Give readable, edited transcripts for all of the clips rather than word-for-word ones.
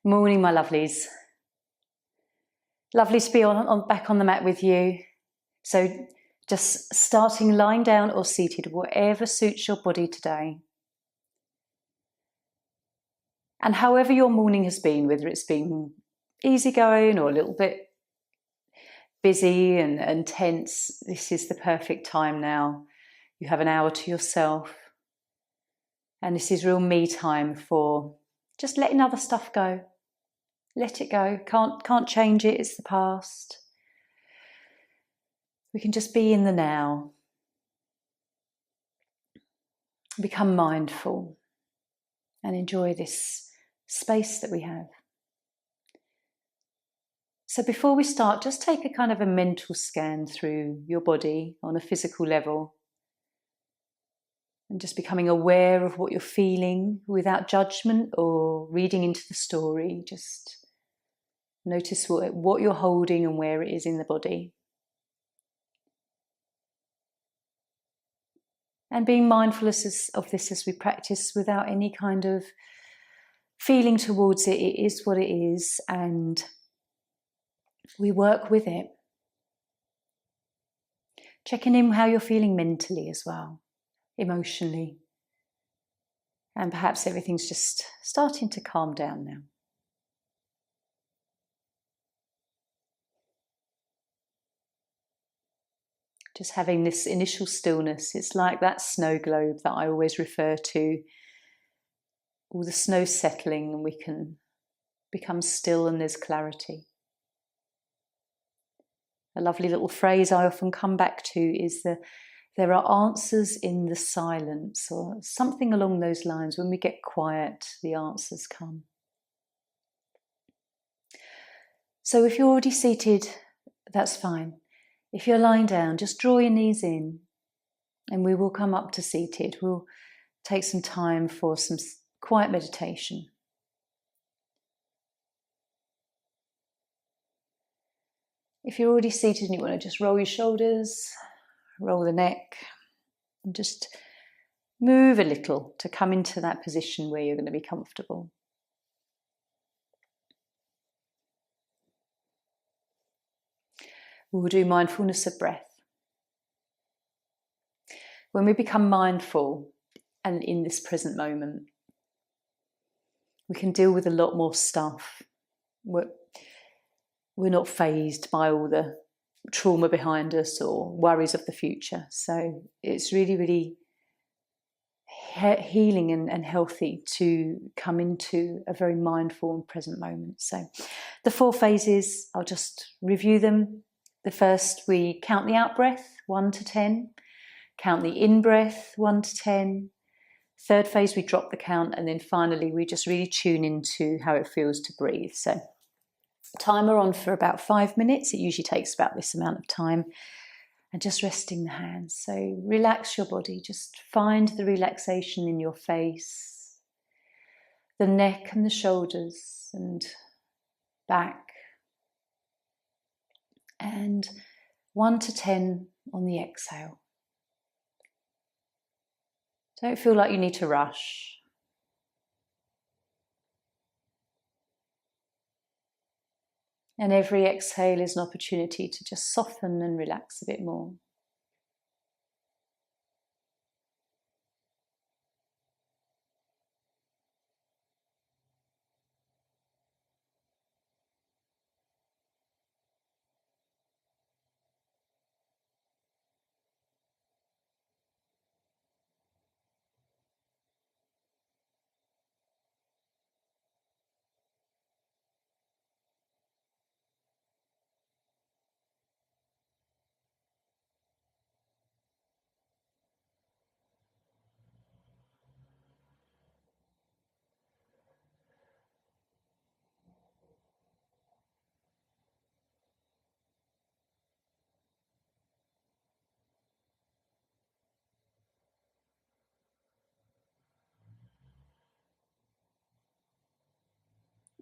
Morning, my lovelies. Lovely to be back on the mat with you. So just starting lying down or seated, whatever suits your body today. And however your morning has been, whether it's been easygoing or a little bit busy and tense, this is the perfect time now. You have an hour to yourself. And this is real me time for just letting other stuff go. Let it go. Can't change it. It's the past. We can just be in the now. Become mindful and enjoy this space that we have. So before we start, just take a kind of a mental scan through your body on a physical level. And just becoming aware of what you're feeling without judgment or reading into the story. Just notice what you're holding and where it is in the body. And being mindful of this as we practice without any kind of feeling towards it. It is what it is, and we work with it. Checking in how you're feeling mentally as well, emotionally. And perhaps everything's just starting to calm down now. Just having this initial stillness. It's like that snow globe that I always refer to. All the snow settling and we can become still and there's clarity. A lovely little phrase I often come back to is there are answers in the silence, or something along those lines. When we get quiet, the answers come. So if you're already seated, that's fine. If you're lying down, just draw your knees in and we will come up to seated. We'll take some time for some quiet meditation. If you're already seated and you want to just roll your shoulders, roll the neck, and just move a little to come into that position where you're going to be comfortable. We'll do mindfulness of breath. When we become mindful and in this present moment, we can deal with a lot more stuff. We're not fazed by all the trauma behind us or worries of the future. So it's really, really healing and healthy to come into a very mindful and present moment. So the 4 phases, I'll just review them. The first, we count the out breath, 1 to 10. Count the in breath, 1 to 10. Third phase, we drop the count. And then finally, we just really tune into how it feels to breathe. So timer on for about 5 minutes. It usually takes about this amount of time. And just resting the hands. So relax your body. Just find the relaxation in your face, the neck and the shoulders and back. And 1 to 10 on the exhale. Don't feel like you need to rush. And every exhale is an opportunity to just soften and relax a bit more.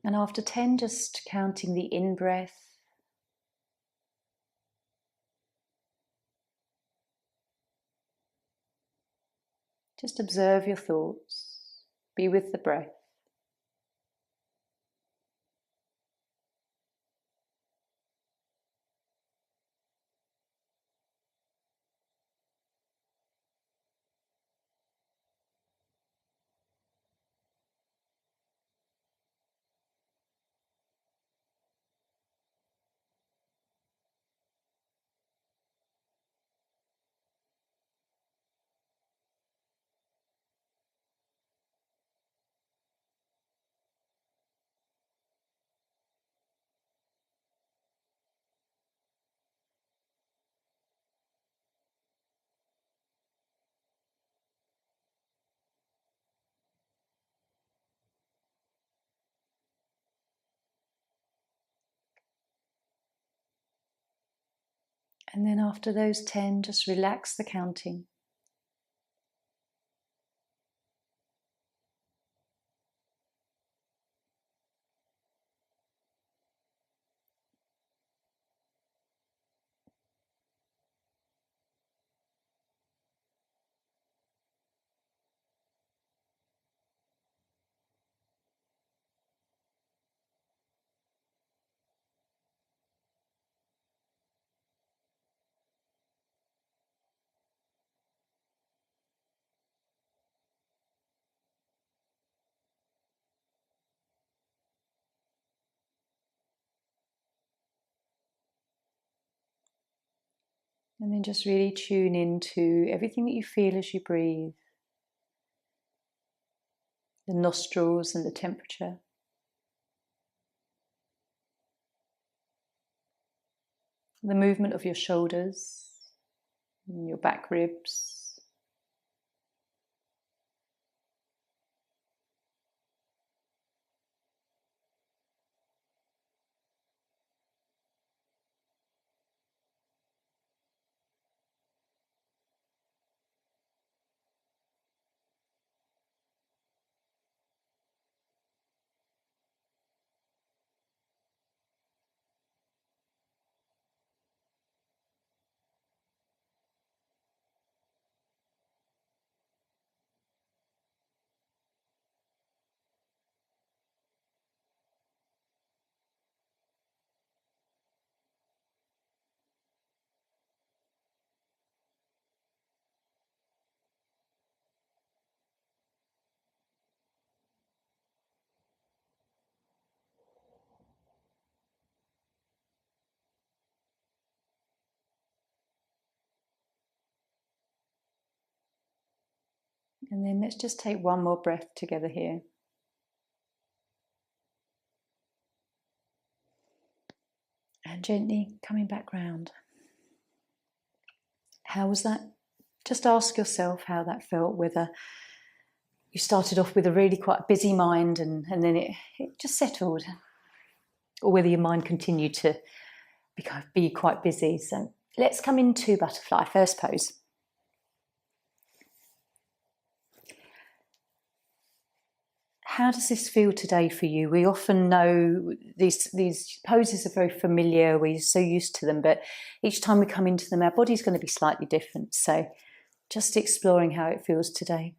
And after 10, just counting the in-breath. Just observe your thoughts. Be with the breath. And then after those 10, just relax the counting. And then just really tune into everything that you feel as you breathe. The nostrils and the temperature. The movement of your shoulders, and your back ribs. And then let's just take one more breath together here. And gently coming back round. How was that? Just ask yourself how that felt, whether you started off with a really quite busy mind and then it just settled, or whether your mind continued to be quite busy. So let's come into butterfly, first pose. How does this feel today for you? We often know these poses are very familiar, we're so used to them, but each time we come into them, our body's going to be slightly different. So just exploring how it feels today.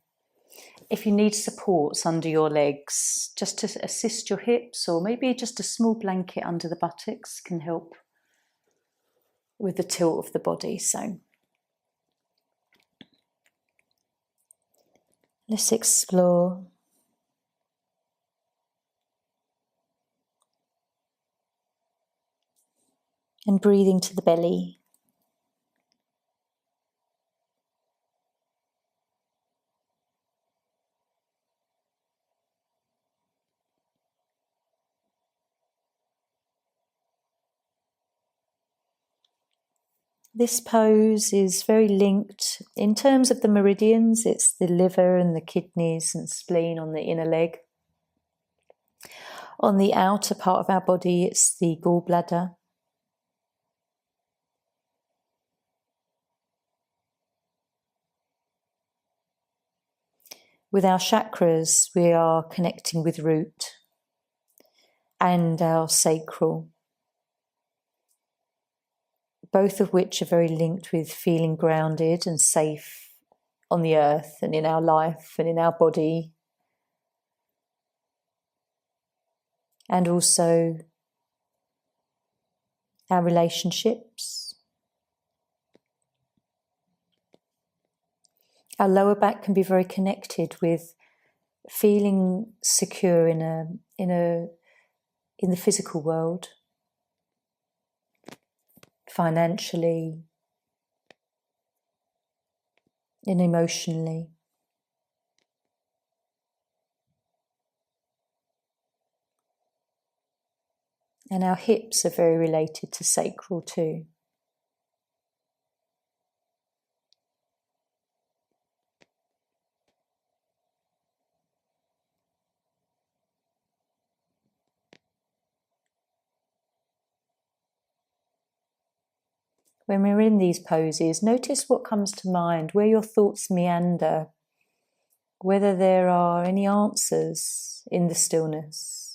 If you need supports under your legs, just to assist your hips, or maybe just a small blanket under the buttocks can help with the tilt of the body. So let's explore. And breathing to the belly. This pose is very linked in terms of the meridians. It's the liver and the kidneys and spleen on the inner leg. On the outer part of our body, it's the gallbladder. With our chakras, we are connecting with root and our sacral, both of which are very linked with feeling grounded and safe on the earth and in our life and in our body. And also our relationships. Our lower back can be very connected with feeling secure in the physical world, financially and emotionally. And our hips are very related to sacral too. when we're in these poses, notice what comes to mind, where your thoughts meander, whether there are any answers in the stillness.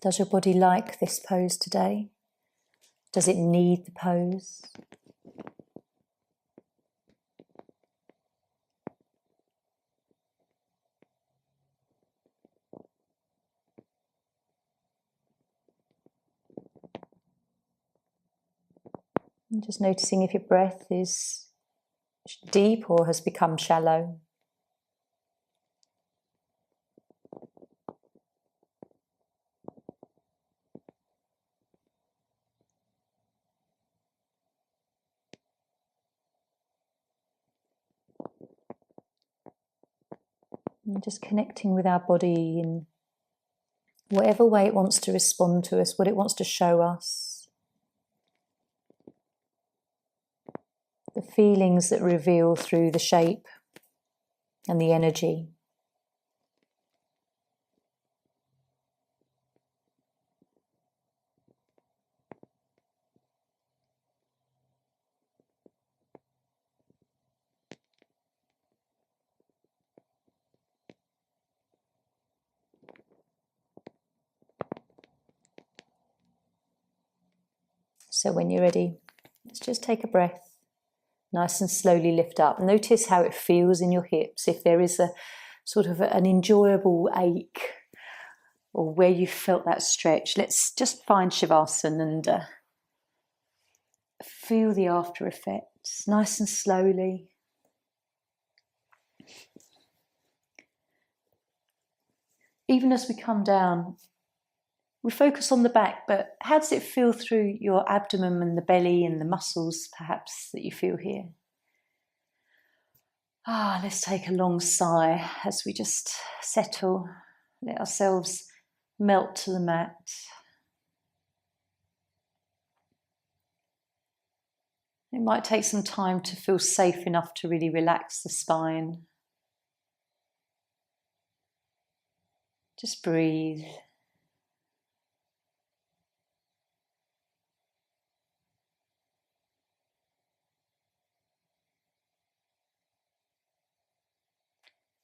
Does your body like this pose today? Does it need the pose? And just noticing if your breath is deep or has become shallow. And just connecting with our body in whatever way it wants to respond to us, what it wants to show us. The feelings that reveal through the shape and the energy. So when you're ready, let's just take a breath. Nice and slowly lift up. Notice how it feels in your hips. If there is a sort of an enjoyable ache or where you felt that stretch, let's just find Shavasana and feel the after effects nice and slowly. Even as we come down, we focus on the back, but how does it feel through your abdomen and the belly and the muscles perhaps that you feel here? Let's take a long sigh as we just settle, let ourselves melt to the mat. It might take some time to feel safe enough to really relax the spine. Just breathe.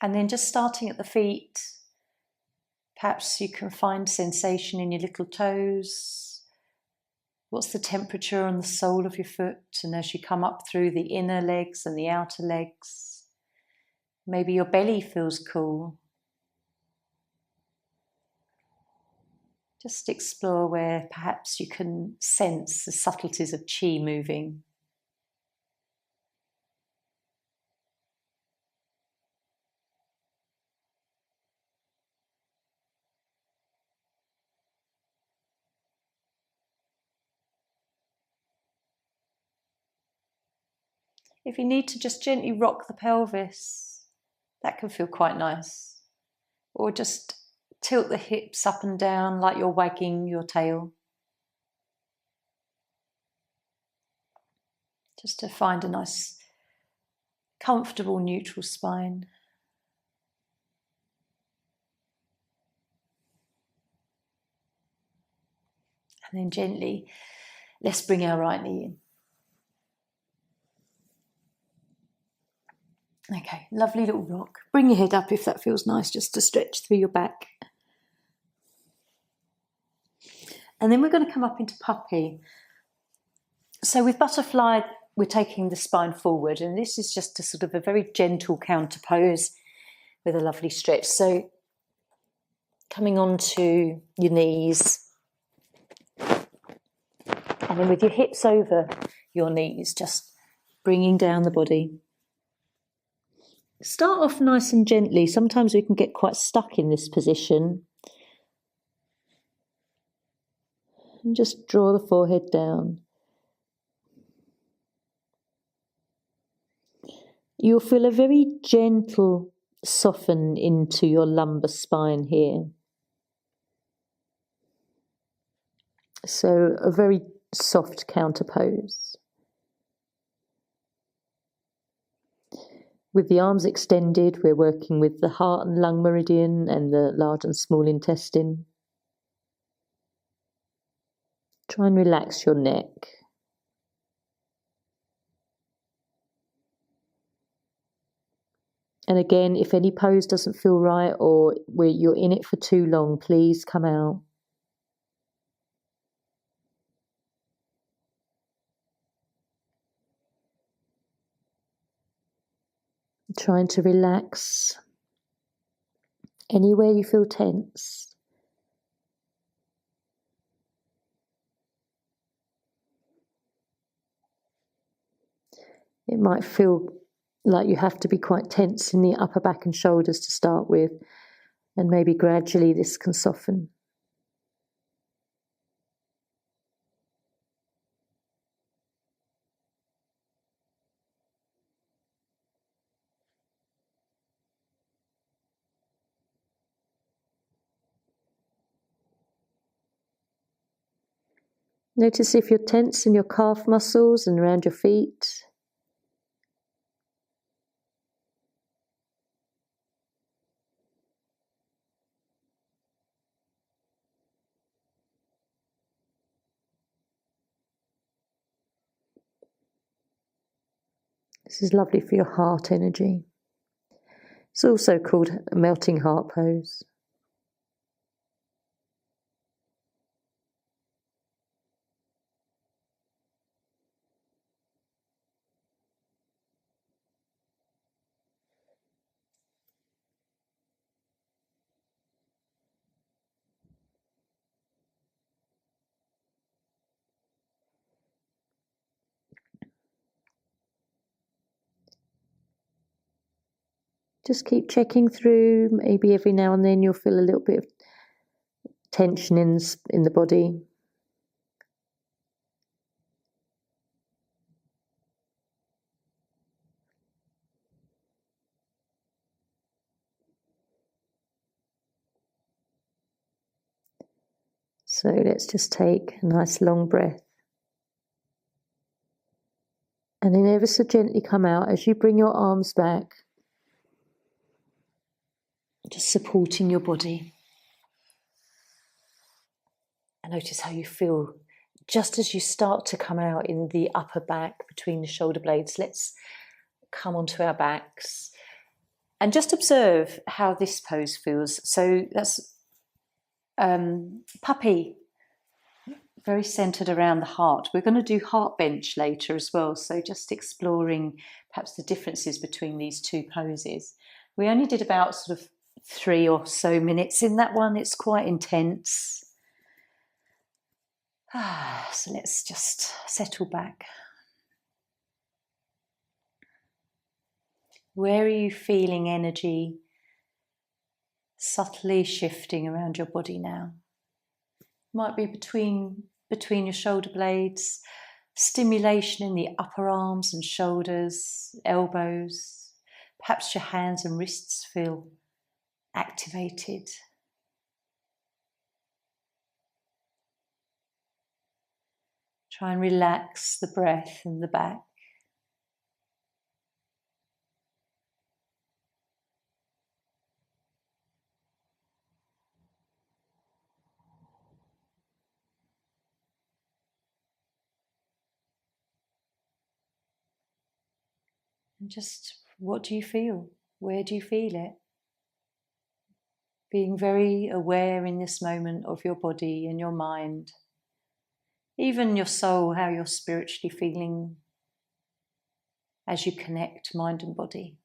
And then just starting at the feet, perhaps you can find sensation in your little toes. What's the temperature on the sole of your foot? And as you come up through the inner legs and the outer legs, maybe your belly feels cool. Just explore where perhaps you can sense the subtleties of chi moving. If you need to just gently rock the pelvis, that can feel quite nice. Or just tilt the hips up and down like you're wagging your tail. Just to find a nice, comfortable, neutral spine. And then gently, let's bring our right knee in. Okay, lovely little rock. Bring your head up if that feels nice, just to stretch through your back. And then we're going to come up into puppy. So with butterfly, we're taking the spine forward, and this is just a sort of a very gentle counter pose with a lovely stretch. So coming onto your knees, and then with your hips over your knees, just bringing down the body. Start off nice and gently. Sometimes we can get quite stuck in this position. And just draw the forehead down. You'll feel a very gentle soften into your lumbar spine here. So a very soft counter pose. With the arms extended, we're working with the heart and lung meridian and the large and small intestine. Try and relax your neck. And again, if any pose doesn't feel right or you're in it for too long, please come out. Trying to relax anywhere you feel tense. It might feel like you have to be quite tense in the upper back and shoulders to start with, and maybe gradually this can soften. Notice if you're tense in your calf muscles and around your feet. This is lovely for your heart energy. It's also called a melting heart pose. Just keep checking through. Maybe every now and then you'll feel a little bit of tension in the body. So let's just take a nice long breath. And then ever so gently come out as you bring your arms back. Just supporting your body. And notice how you feel just as you start to come out in the upper back between the shoulder blades. Let's come onto our backs and just observe how this pose feels. So that's puppy, very centered around the heart. We're going to do heart bench later as well, so just exploring perhaps the differences between these two poses. We only did about sort of 3 or so minutes in that one. It's quite intense. So let's just settle back. Where are you feeling energy subtly shifting around your body now? Might be between your shoulder blades, stimulation in the upper arms and shoulders, elbows. Perhaps your hands and wrists feel activated. Try and relax the breath in the back. And just, what do you feel? Where do you feel it? Being very aware in this moment of your body and your mind, even your soul, how you're spiritually feeling as you connect mind and body.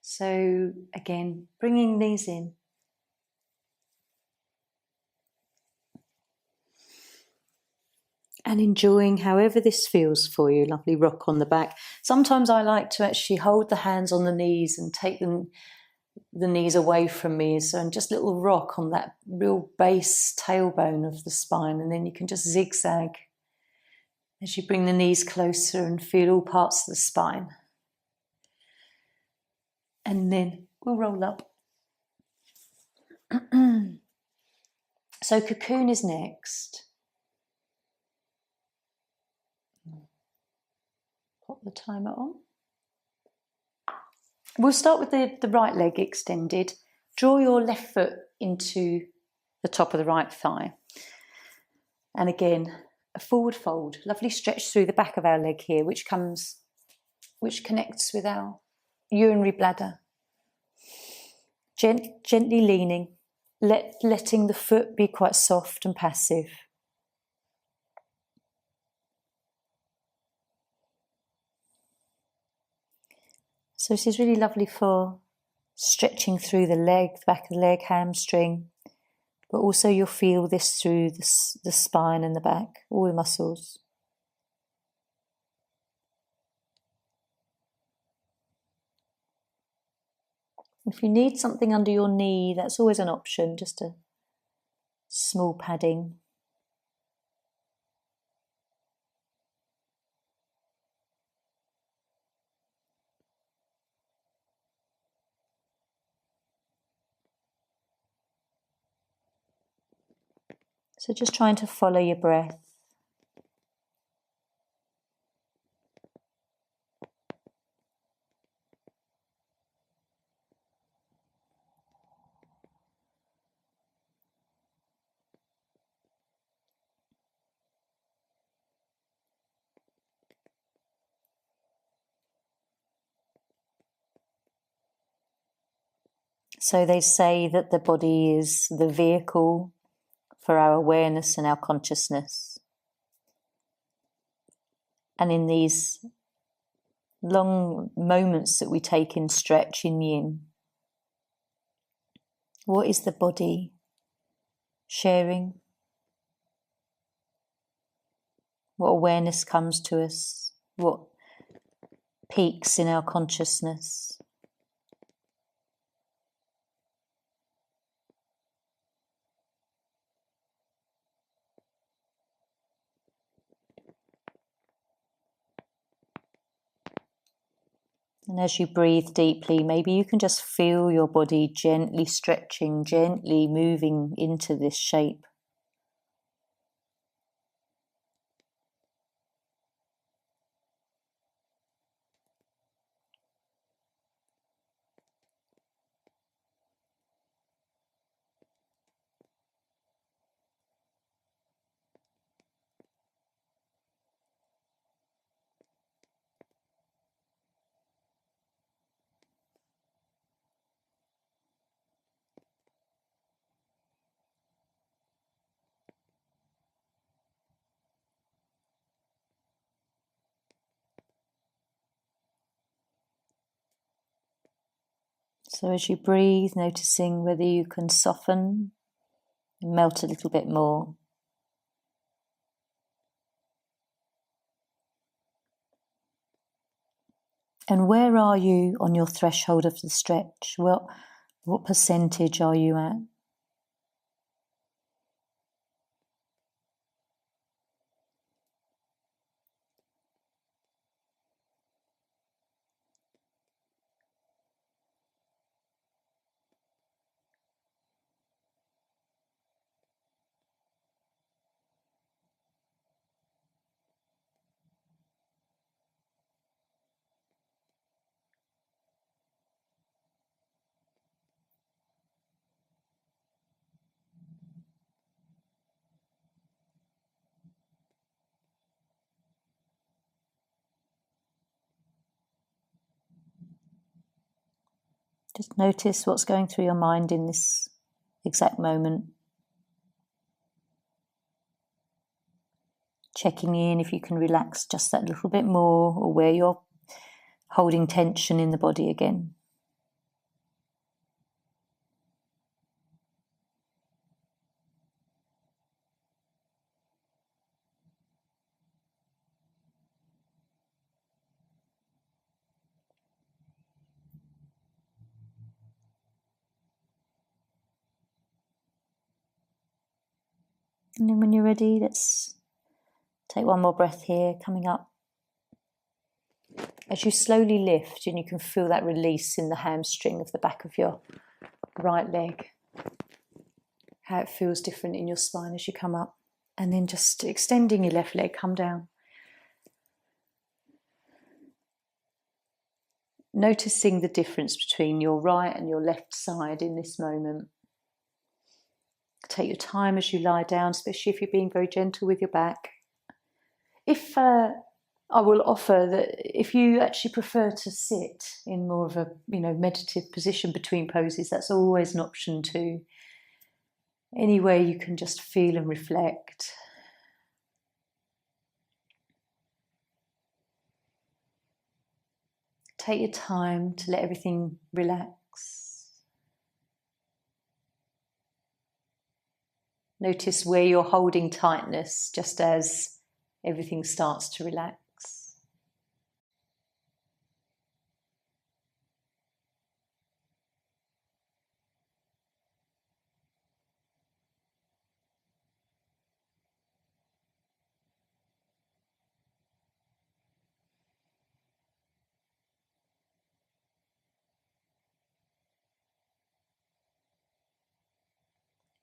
So again, bringing these in. And enjoying however this feels for you. Lovely rock on the back. Sometimes I like to actually hold the hands on the knees and take the knees away from me. So and just a little rock on that real base tailbone of the spine. And then you can just zigzag As you bring the knees closer and feel all parts of the spine. And then we'll roll up. So cocoon is next. Pop the timer on. We'll start with the right leg extended. Draw your left foot into the top of the right thigh. And again, a forward fold. Lovely stretch through the back of our leg here, which connects with our urinary bladder. Gently leaning, letting the foot be quite soft and passive. So this is really lovely for stretching through the leg, the back of the leg, hamstring, but also you'll feel this through the spine and the back, all the muscles. If you need something under your knee, that's always an option, just a small padding. So just trying to follow your breath. So they say that the body is the vehicle for our awareness and our consciousness. And in these long moments that we take in stretch, in yin, what is the body sharing? What awareness comes to us? What peaks in our consciousness? And as you breathe deeply, maybe you can just feel your body gently stretching, gently moving into this shape. So as you breathe, noticing whether you can soften, melt a little bit more. And where are you on your threshold of the stretch? What percentage are you at? Just notice what's going through your mind in this exact moment. Checking in if you can relax just that little bit more, or where you're holding tension in the body again. And then when you're ready, let's Take one more breath here, coming up. As you slowly lift, and you can feel that release in the hamstring of the back of your right leg, how it feels different in your spine as you come up. And then just extending your left leg, come down. Noticing the difference between your right and your left side in this moment. Take your time as you lie down, especially if you're being very gentle with your back. If I will offer that if you actually prefer to sit in more of a meditative position between poses, that's always an option too. Anywhere you can just feel and reflect. Take your time to let everything relax. Notice where you're holding tightness just as everything starts to relax.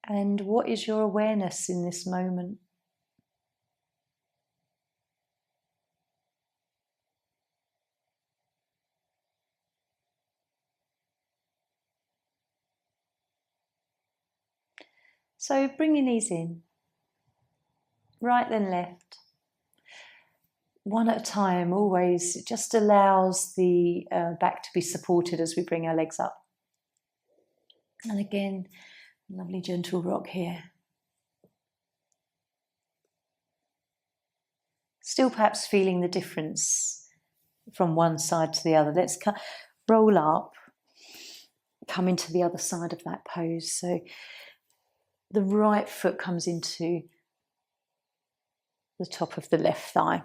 And what is your awareness in this moment? So bring your knees in, right then left. One at a time, always. It just allows the back to be supported as we bring our legs up. And again, lovely gentle rock here. Still perhaps feeling the difference from one side to the other. Let's roll up, come into the other side of that pose. So the right foot comes into the top of the left thigh.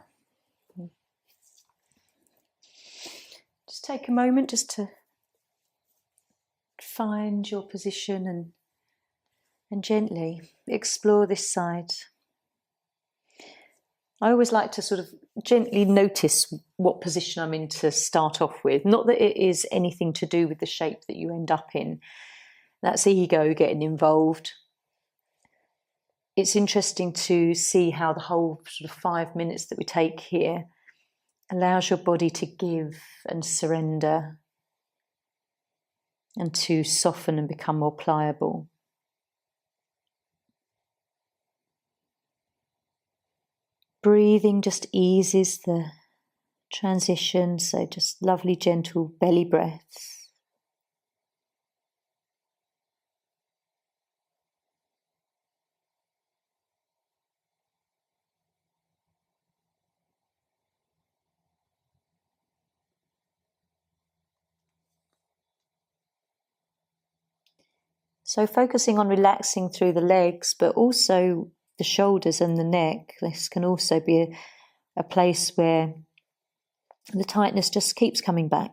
Just take a moment just to find your position and gently explore this side. I always like to sort of gently notice what position I'm in to start off with. Not that it is anything to do with the shape that you end up in. That's ego getting involved. It's interesting to see how the whole sort of 5 minutes that we take here allows your body to give and surrender and to soften and become more pliable. Breathing just eases the transition, so just lovely gentle belly breaths. So focusing on relaxing through the legs, but also the shoulders and the neck. This can also be a place where the tightness just keeps coming back.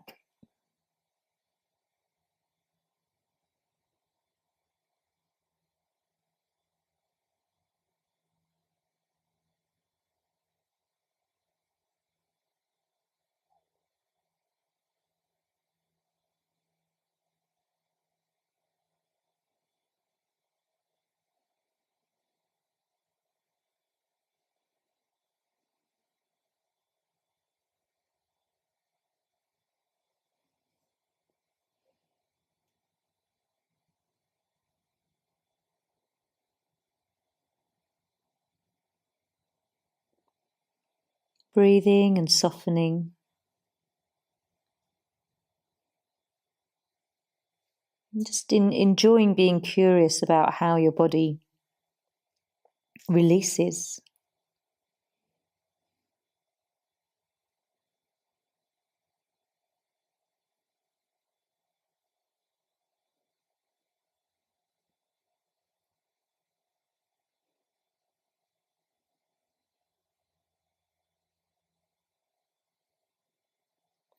Breathing and softening. And just enjoying being curious about how your body releases.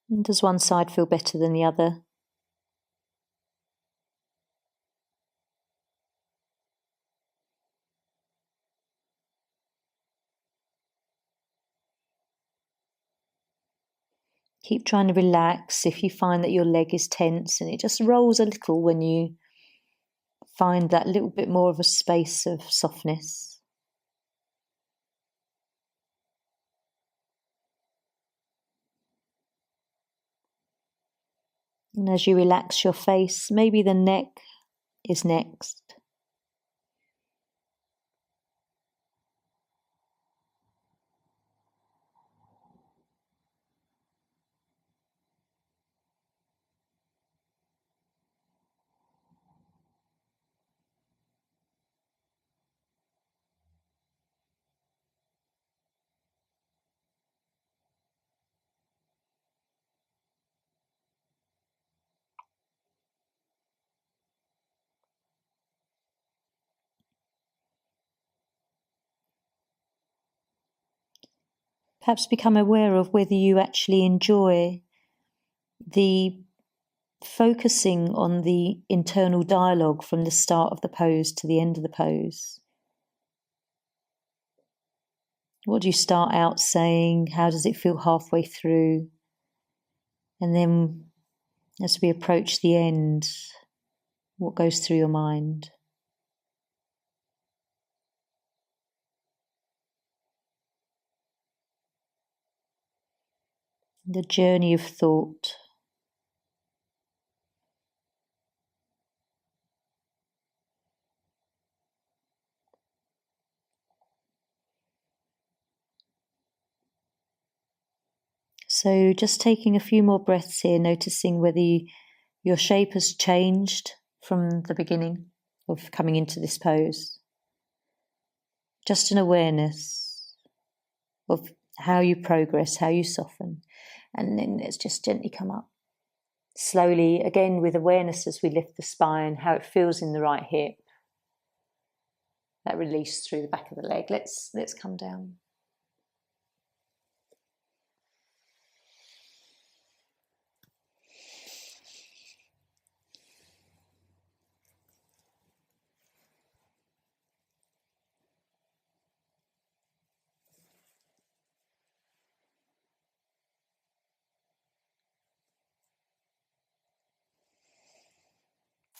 And does one side feel better than the other? Keep trying to relax if you find that your leg is tense, and it just rolls a little when you find that little bit more of a space of softness. And as you relax your face, maybe the neck is next. Perhaps become aware of whether you actually enjoy the focusing on the internal dialogue from the start of the pose to the end of the pose. What do you start out saying? How does it feel halfway through? And then as we approach the end, what goes through your mind? The journey of thought. So just taking a few more breaths here, noticing whether your shape has changed from the beginning of coming into this pose. Just an awareness of how you progress, how you soften. And then let's just gently come up. Slowly, again with awareness as we lift the spine, how it feels in the right hip. That release through the back of the leg. Let's come down.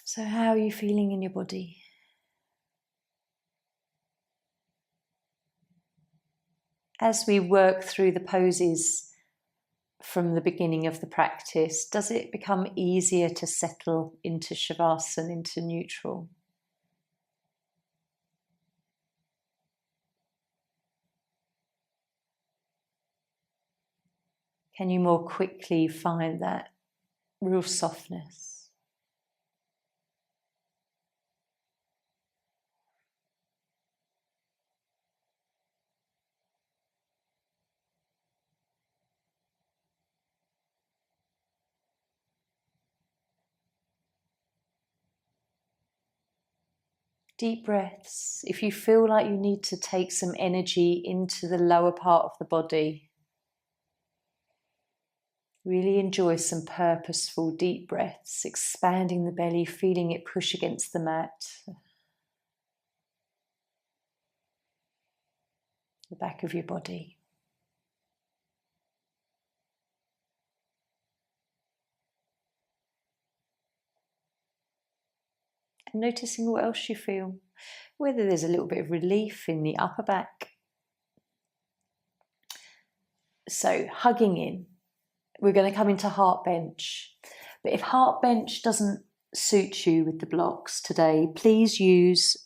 So how are you feeling in your body? As we work through the poses from the beginning of the practice, does it become easier to settle into Shavasana, into neutral? Can you more quickly find that real softness? Deep breaths. If you feel like you need to take some energy into the lower part of the body, really enjoy some purposeful deep breaths, expanding the belly, feeling it push against the mat. The back of your body. And noticing what else you feel. Whether there's a little bit of relief in the upper back. So hugging in. We're going to come into heart bench. But if heart bench doesn't suit you with the blocks today, please use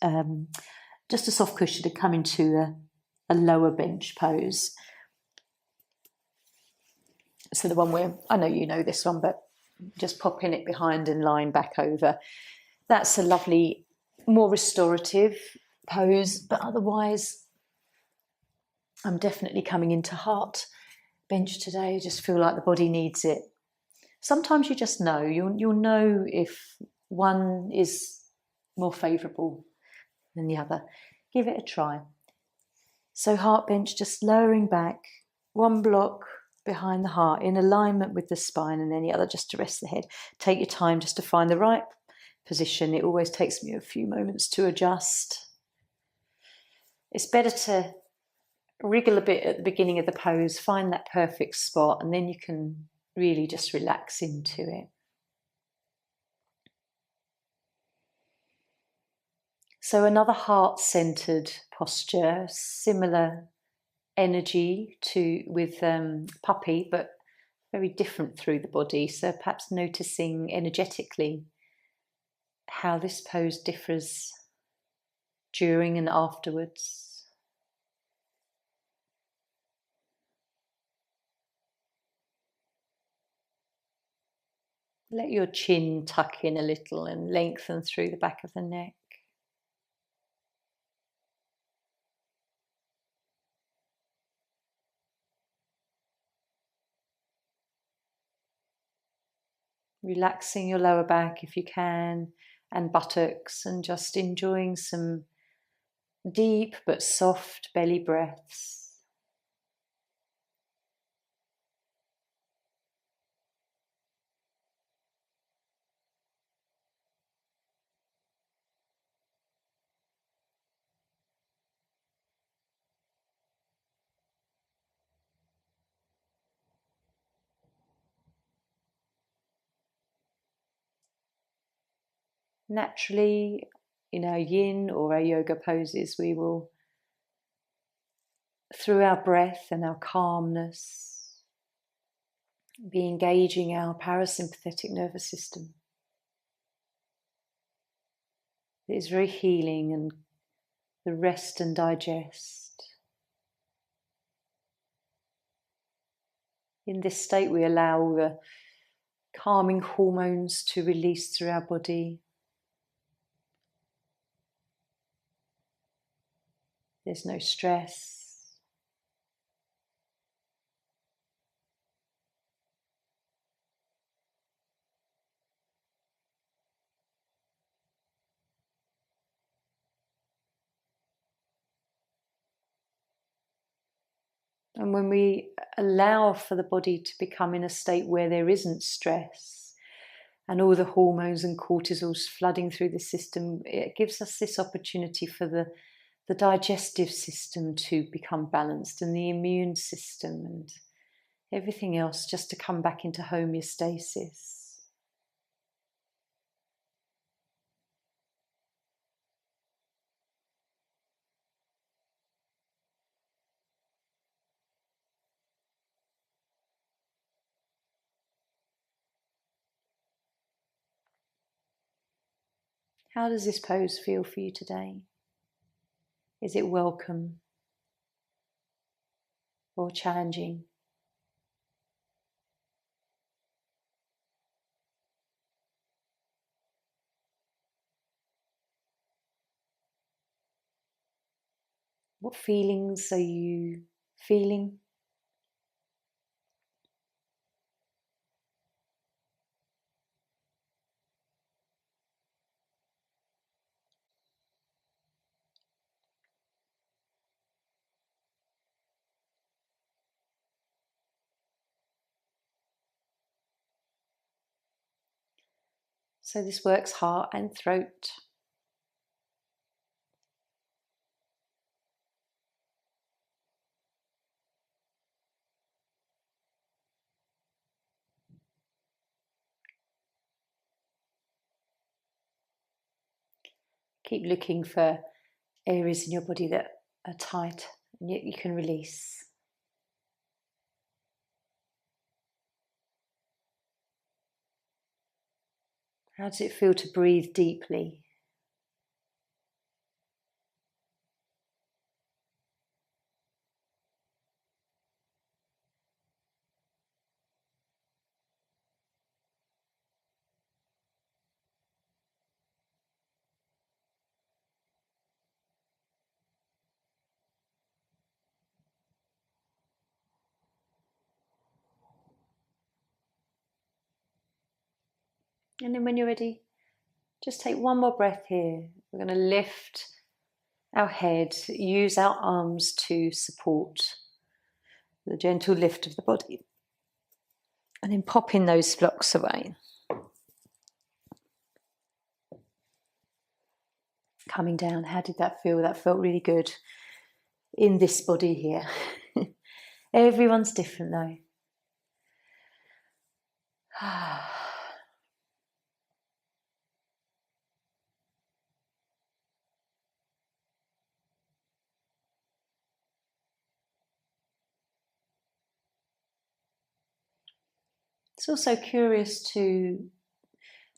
just a soft cushion to come into a lower bench pose. So the one where, I know you know this one, but just popping it behind and lying back over. That's a lovely, more restorative pose, but otherwise I'm definitely coming into heart bench today. I just feel like the body needs it. Sometimes you just know, you'll know if one is more favourable than the other. Give it a try. So heart bench, just lowering back, one block behind the heart in alignment with the spine, and then the other just to rest the head. Take your time just to find the right position. It always takes me a few moments to adjust. It's better to wriggle a bit at the beginning of the pose, find that perfect spot, and then you can really just relax into it. So another heart-centered posture, similar energy to with puppy, but very different through the body. So perhaps noticing energetically how this pose differs during and afterwards. Let your chin tuck in a little and lengthen through the back of the neck. Relaxing your lower back if you can, and buttocks, and just enjoying some deep but soft belly breaths. Naturally, in our yin or our yoga poses, we will, through our breath and our calmness, be engaging our parasympathetic nervous system. It is very healing, and the rest and digest. In this state, we allow the calming hormones to release through our body. There's no stress. And when we allow for the body to become in a state where there isn't stress and all the hormones and cortisols flooding through the system, it gives us this opportunity for the digestive system to become balanced, and the immune system and everything else just to come back into homeostasis. How does this pose feel for you today? Is it welcome or challenging? What feelings are you feeling? So this works heart and throat. Keep looking for areas in your body that are tight and yet you can release. How does it feel to breathe deeply? And then when you're ready, just take one more breath here. We're going to lift our head, use our arms to support the gentle lift of the body. And then popping those blocks away. Coming down, how did that feel? That felt really good in this body here. Everyone's different though. It's also curious to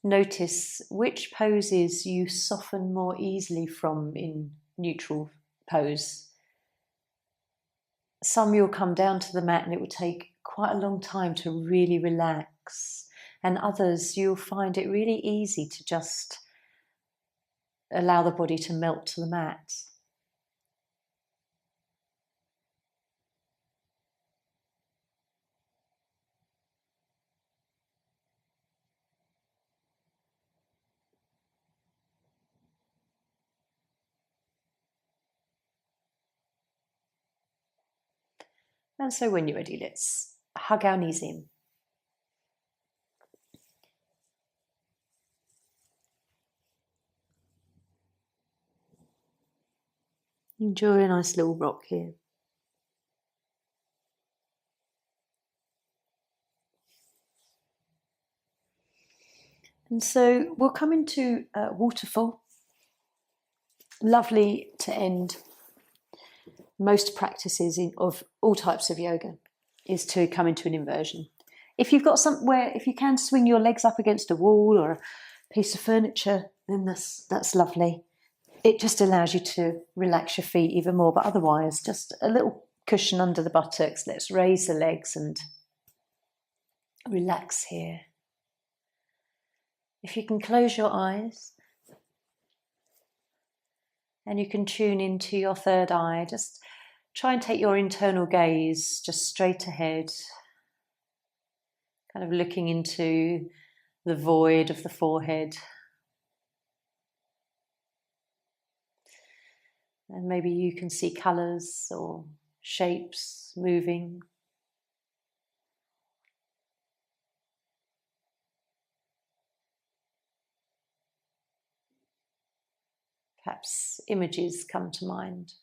notice which poses you soften more easily from in neutral pose. Some you'll come down to the mat and it will take quite a long time to really relax, and others you'll find it really easy to just allow the body to melt to the mat. And so when you're ready, let's hug our knees in. Enjoy a nice little rock here. And so we'll come into waterfall. Lovely to end most practices of all types of yoga is to come into an inversion. If you've got somewhere, if you can swing your legs up against a wall or a piece of furniture, then that's lovely. It just allows you to relax your feet even more, but otherwise just a little cushion under the buttocks. Let's raise the legs and relax here. If you can close your eyes and you can tune into your third eye, just try and take your internal gaze just straight ahead, kind of looking into the void of the forehead. And maybe you can see colours or shapes moving. Perhaps images come to mind.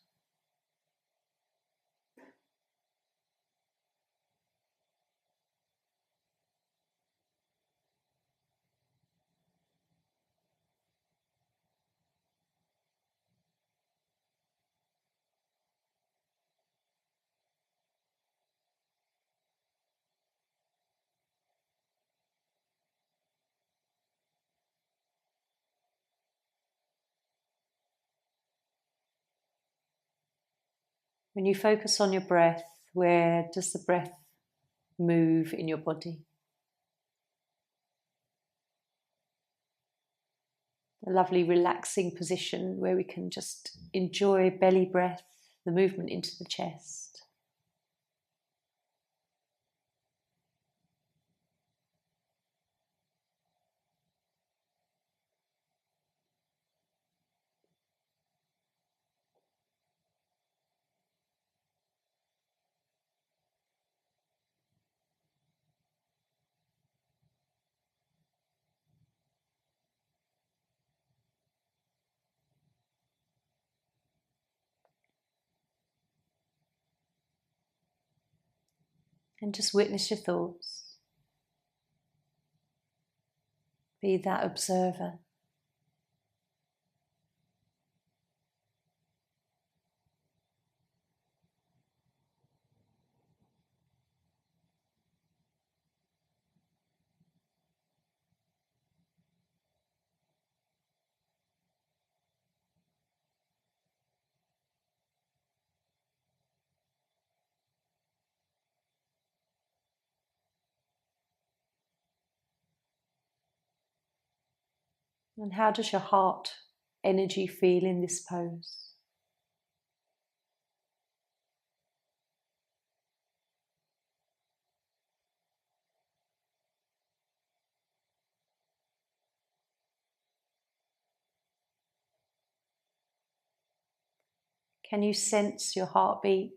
When you focus on your breath, where does the breath move in your body? A lovely relaxing position where we can just enjoy belly breath, the movement into the chest. And just witness your thoughts. Be that observer. And how does your heart energy feel in this pose? Can you sense your heartbeat?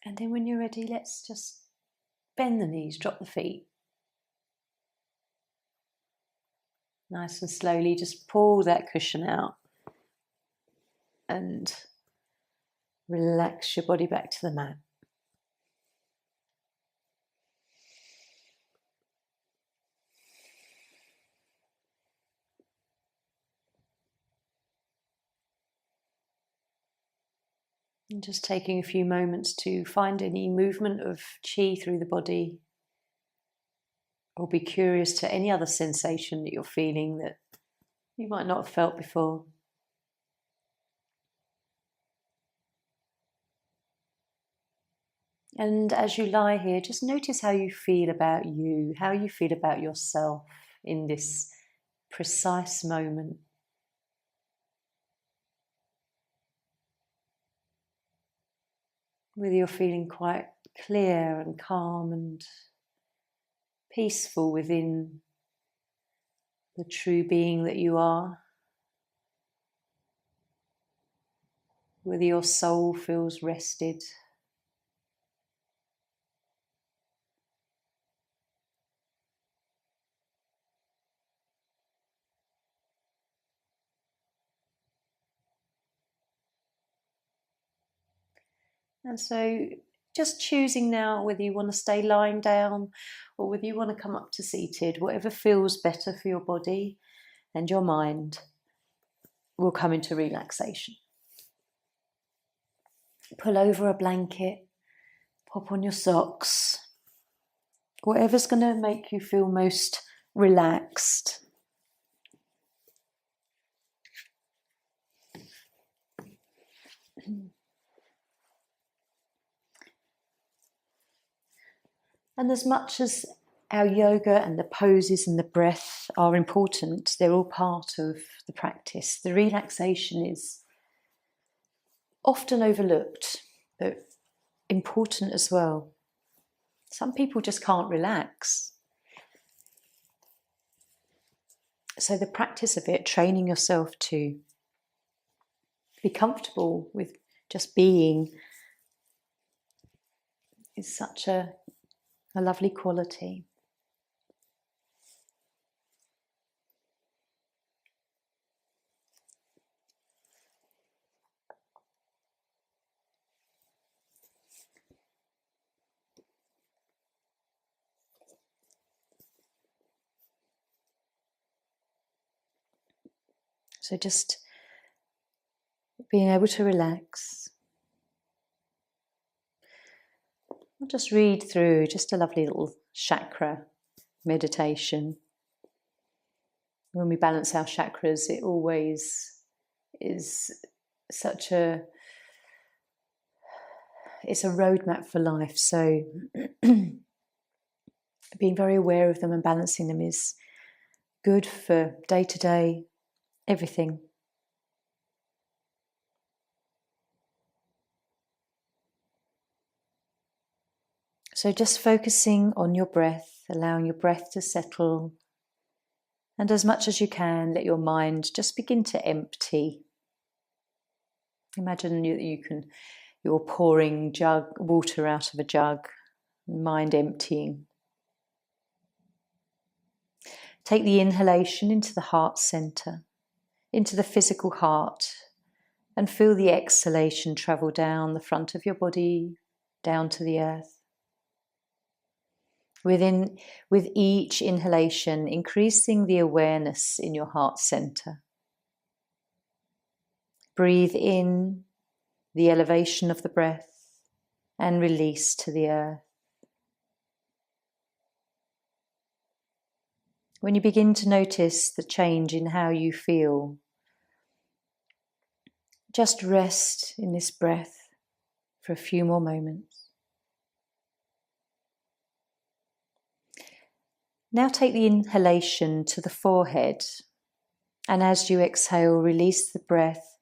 And then when you're ready, let's just bend the knees, drop the feet. Nice and slowly, just pull that cushion out and relax your body back to the mat. And just taking a few moments to find any movement of chi through the body, or be curious to any other sensation that you're feeling that you might not have felt before. And as you lie here, just notice how you feel about you, how you feel about yourself in this precise moment. Whether you're feeling quite clear and calm and peaceful within the true being that you are. Whether your soul feels rested. And so just choosing now whether you want to stay lying down or whether you want to come up to seated, whatever feels better for your body and your mind will come into relaxation. Pull over a blanket, pop on your socks, whatever's going to make you feel most relaxed. And as much as our yoga and the poses and the breath are important, they're all part of the practice. The relaxation is often overlooked, but important as well. Some people just can't relax. So the practice of it, training yourself to be comfortable with just being, is such a lovely quality. So just being able to relax. I'll just read through just a lovely little chakra meditation. When we balance our chakras, it always is such a, it's a roadmap for life. So being very aware of them and balancing them is good for day-to-day everything. So just focusing on your breath, allowing your breath to settle, and as much as you can, let your mind just begin to empty. Imagine you're pouring water out of a jug, mind emptying. Take the inhalation into the heart center, into the physical heart, and feel the exhalation travel down the front of your body, down to the earth. With each inhalation, increasing the awareness in your heart center. Breathe in the elevation of the breath and release to the earth. When you begin to notice the change in how you feel, just rest in this breath for a few more moments. Now take the inhalation to the forehead, and as you exhale, release the breath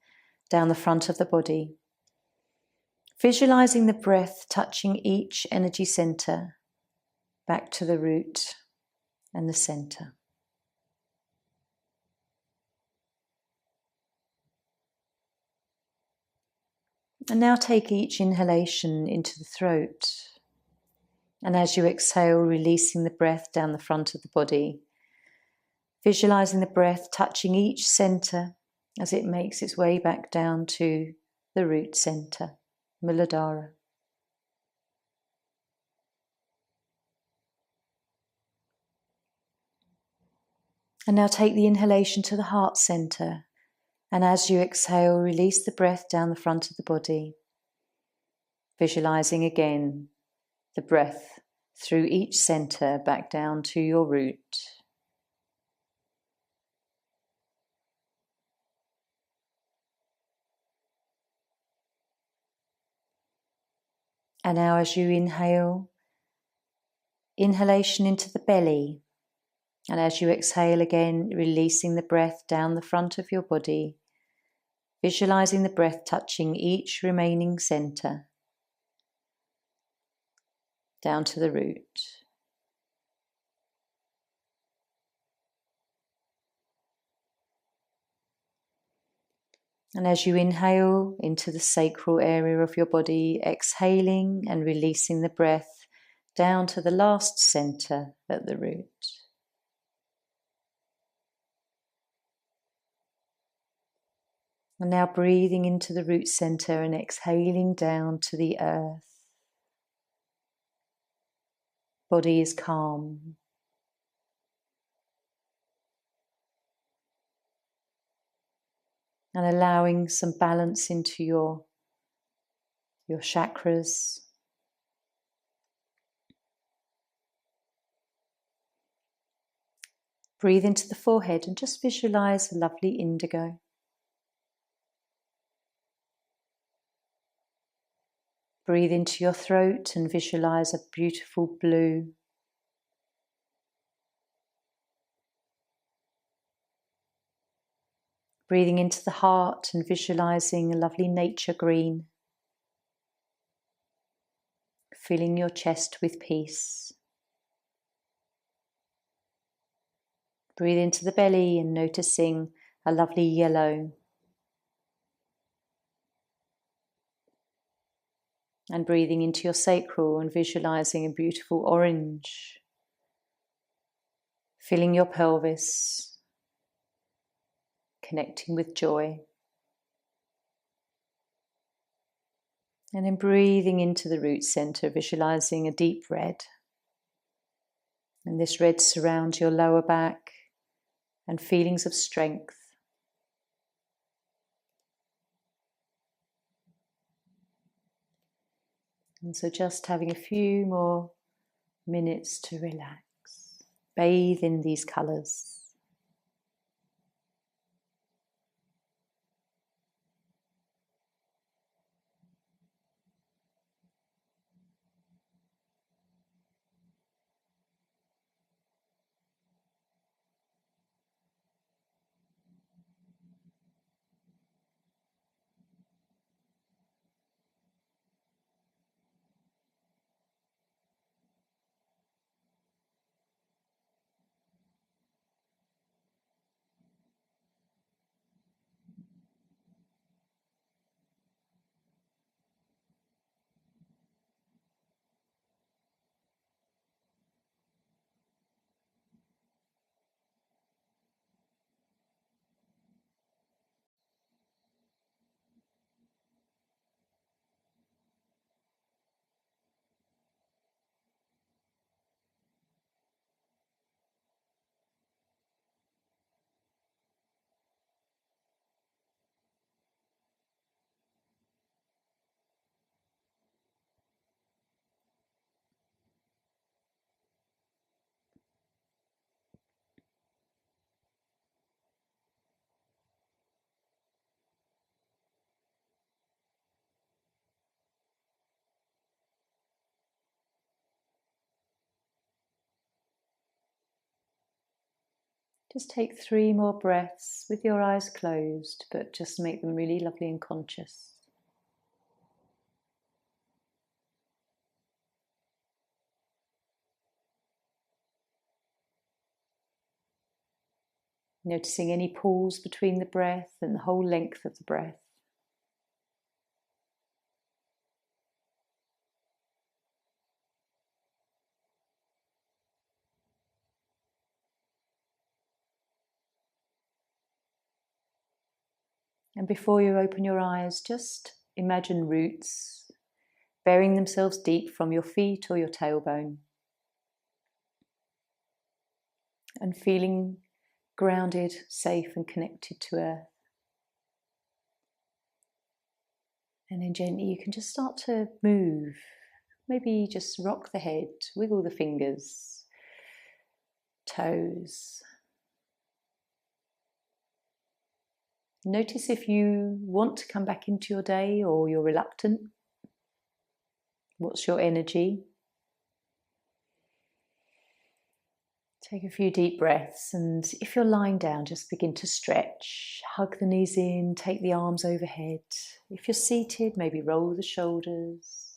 down the front of the body, visualizing the breath touching each energy center back to the root and the center. And now take each inhalation into the throat. And as you exhale, releasing the breath down the front of the body, visualizing the breath touching each center as it makes its way back down to the root center, Muladhara. And now take the inhalation to the heart center. And as you exhale, release the breath down the front of the body, visualizing again the breath through each center back down to your root. And now as you inhale, inhalation into the belly. And as you exhale again, releasing the breath down the front of your body, visualizing the breath touching each remaining center down to the root. And as you inhale into the sacral area of your body, exhaling and releasing the breath down to the last center at the root. And now breathing into the root center and exhaling down to the earth. Body is calm. And allowing some balance into your chakras. Breathe into the forehead and just visualize a lovely indigo. Breathe into your throat and visualize a beautiful blue. Breathing into the heart and visualizing a lovely nature green. Filling your chest with peace. Breathe into the belly and noticing a lovely yellow. And breathing into your sacral and visualizing a beautiful orange. Filling your pelvis. Connecting with joy. And then breathing into the root center, visualizing a deep red. And this red surrounds your lower back and feelings of strength. And so just having a few more minutes to relax. Bathe in these colors. Just take 3 more breaths with your eyes closed, but just make them really lovely and conscious. Noticing any pause between the breath and the whole length of the breath. And before you open your eyes, just imagine roots burying themselves deep from your feet or your tailbone, and feeling grounded, safe and connected to earth. And then gently you can just start to move. Maybe just rock the head, wiggle the fingers, toes. Notice if you want to come back into your day or you're reluctant. What's your energy? Take a few deep breaths, and if you're lying down, just begin to stretch. Hug the knees in, take the arms overhead. If you're seated, maybe roll the shoulders.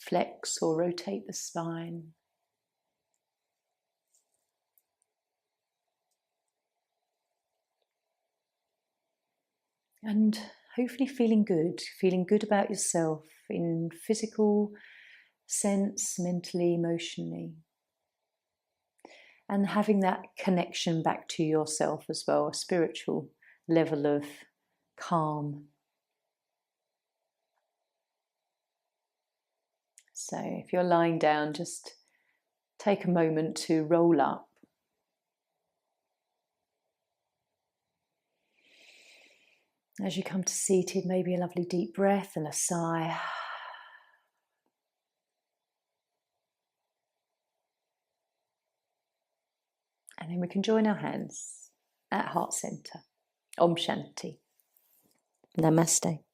Flex or rotate the spine. And hopefully feeling good about yourself in physical sense, mentally, emotionally. And having that connection back to yourself as well, a spiritual level of calm. So if you're lying down, just take a moment to roll up. As you come to seated, maybe a lovely deep breath and a sigh. And then we can join our hands at heart center. Om Shanti. Namaste.